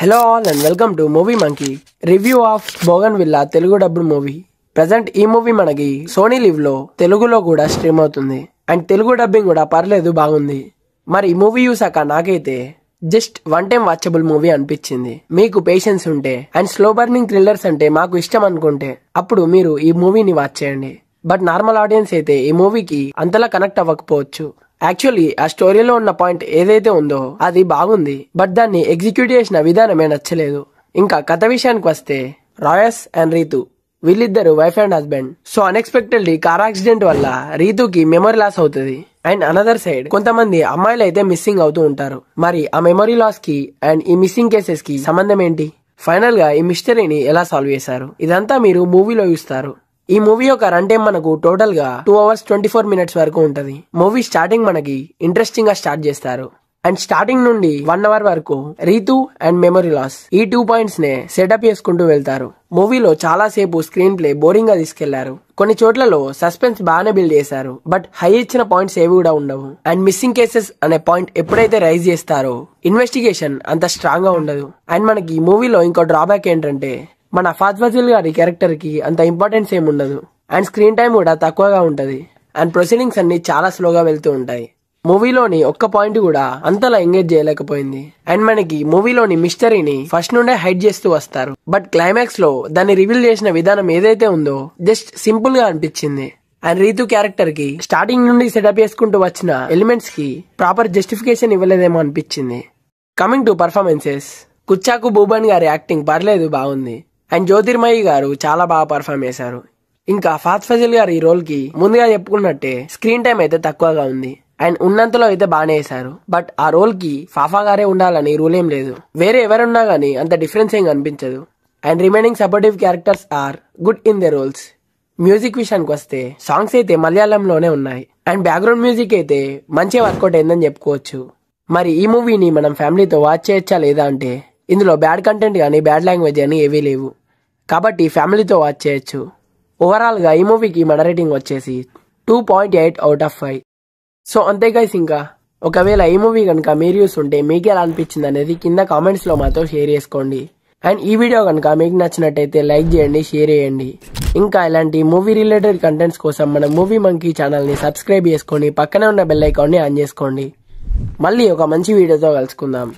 Hello all and welcome to Movie Monkey review of Bougainvillea Telugu dubbed movie. Present ఈ movie మనకి Sony live లో తెలుగులో కూడా stream అవుతుంది అండ్ తెలుగు డబ్బింగ్ కూడా పర్లేదు బాగుంది. మరి ఈ మూవీ చూసాక నాకైతే just one time watchable movie అనిపించింది. మీకు పేషెన్స్ ఉంటే అండ్ స్లో బర్నింగ్ థ్రిల్లర్స్ అంటే మాకు ఇష్టం అనుకుంటే అప్పుడు మీరు ఈ మూవీని వాచ్ చేయండి. బట్ నార్మల్ ఆడియన్స్ అయితే ఈ మూవీకి అంతలా కనెక్ట్ అవ్వకపోవచ్చు. యాక్చువల్లీ ఆ స్టోరీలో ఉన్న పాయింట్ ఏదైతే ఉందో అది బాగుంది, బట్ దాన్ని ఎగ్జిక్యూట్ చేసిన విధానమే నచ్చలేదు. ఇంకా కథ విషయానికి వస్తే రాయస్ అండ్ రీతు వీళ్ళిద్దరు wife and husband. So unexpectedly car accident వల్ల రీతుకి మెమరీ లాస్ అవుతుంది అండ్ అనదర్ సైడ్ కొంతమంది అమ్మాయిలు అయితే మిస్సింగ్ అవుతూ ఉంటారు. మరి ఆ మెమరీ లాస్ కి అండ్ ఈ మిస్సింగ్ కేసెస్ కి సంబంధం ఏంటి, ఫైనల్ గా ఈ మిస్టరీని ఎలా సాల్వ్ చేశారు, ఇదంతా మీరు మూవీలో చూస్తారు. ఈ మూవీ యొక్క రన్ టైం మనకు టోటల్ గా 2 hours 24 minutes వరకు ఉంటది. మూవీ స్టార్టింగ్ మనకి ఇంట్రెస్టింగ్ గా స్టార్ట్ చేస్తారు అండ్ స్టార్టింగ్ నుండి 1 hour వరకు రీతు అండ్ మెమరీ లాస్ ఈ 2 points నే సెటప్ చేసుకుంటూ వెళ్తారు. మూవీలో చాలా సేపు స్క్రీన్ ప్లే బోరింగ్ గా తీసుకెళ్లారు. కొన్ని చోట్లలో సస్పెన్స్ బాగానే బిల్డ్ చేశారు, బట్ హై ఇచ్చిన పాయింట్స్ ఏవి కూడా ఉండవు. అండ్ మిస్సింగ్ కేసెస్ అనే పాయింట్ ఎప్పుడైతే రైజ్ చేస్తారో ఇన్వెస్టిగేషన్ అంత స్ట్రాంగ్ గా ఉండదు. అండ్ మనకి ఈ మూవీలో ఇంకో డ్రాబ్యాక్ ఏంటంటే మన ఫహద్ ఫాజిల్ గారి క్యారెక్టర్ కి అంత ఇంపార్టెన్స్ ఏమి ఉండదు అండ్ స్క్రీన్ టైం కూడా తక్కువగా ఉంటది అండ్ ప్రొసీడింగ్స్ అన్ని చాలా స్లోగా వెళ్తూ ఉంటాయి. మూవీలోని ఒక్క పాయింట్ కూడా అంతలా ఎంగేజ్ చేయలేకపోయింది. అండ్ మనకి మూవీలోని మిస్టరీని ఫస్ట్ నుండే హైడ్ చేస్తూ వస్తారు, బట్ క్లైమాక్స్ లో దాన్ని రివీల్ చేసిన విధానం ఏదైతే ఉందో జస్ట్ సింపుల్ గా అనిపించింది. అండ్ రీతు క్యారెక్టర్ కి స్టార్టింగ్ నుండి సెటప్ చేసుకుంటూ వచ్చిన ఎలిమెంట్స్ కి ప్రాపర్ జస్టిఫికేషన్ ఇవ్వలేదేమో అనిపించింది. కమింగ్ టు పర్ఫార్మెన్సెస్, కుచ్చాకు భూబన్ గారి యాక్టింగ్ పర్లేదు బాగుంది అండ్ జ్యోతిర్మయి గారు చాలా బాగా పర్ఫామ్ చేశారు. ఇంకా ఫహద్ ఫాజిల్ గారు ఈ రోల్ కి ముందుగా చెప్పుకున్నట్టే స్క్రీన్ టైం అయితే తక్కువగా ఉంది అండ్ ఉన్నంతలో అయితే బాగానే వేశారు. బట్ ఆ రోల్ కి ఫాఫా గారే ఉండాలని రూల్ ఏం లేదు, వేరే ఎవరున్నా గానీ అంత డిఫరెన్స్ ఏం కనిపించదు. And remaining supportive characters are good in their roles. Music విషయానికి వస్తే సాంగ్స్ అయితే మలయాళంలోనే ఉన్నాయి అండ్ బ్యాక్గ్రౌండ్ మ్యూజిక్ అయితే మంచిగా వర్కౌట్ అయిందని చెప్పుకోవచ్చు. మరి ఈ మూవీని మనం ఫ్యామిలీతో వాచ్ చేయొచ్చా లేదా అంటే ఇందులో బ్యాడ్ కంటెంట్ కానీ బ్యాడ్ లాంగ్వేజ్ అని ఏవీ లేవు, కాబట్టి ఫ్యామిలీతో వాచ్ చేయొచ్చు. ఓవరాల్ గా ఈ మూవీకి మన రేటింగ్ వచ్చేసి 2.8 out of 5. సో అంతే గైస్, ఇంకా ఒకవేళ ఈ మూవీ కనుక మీరు చూస్తుంటే మీకు ఎలా అనిపించింది అనేది కింద కామెంట్స్ లో మాతో షేర్ చేసుకోండి. అండ్ ఈ వీడియో కనుక మీకు నచ్చినట్టయితే లైక్ చేయండి, షేర్ చేయండి. ఇంకా ఇలాంటి మూవీ రిలేటెడ్ కంటెంట్స్ కోసం మన మూవీ మంకీ ఛానల్ ని సబ్స్క్రైబ్ చేసుకొని పక్కనే ఉన్న బెల్ ఐకాన్ ని ఆన్ చేసుకోండి. మళ్ళీ ఒక మంచి వీడియోతో కలుసుకుందాం.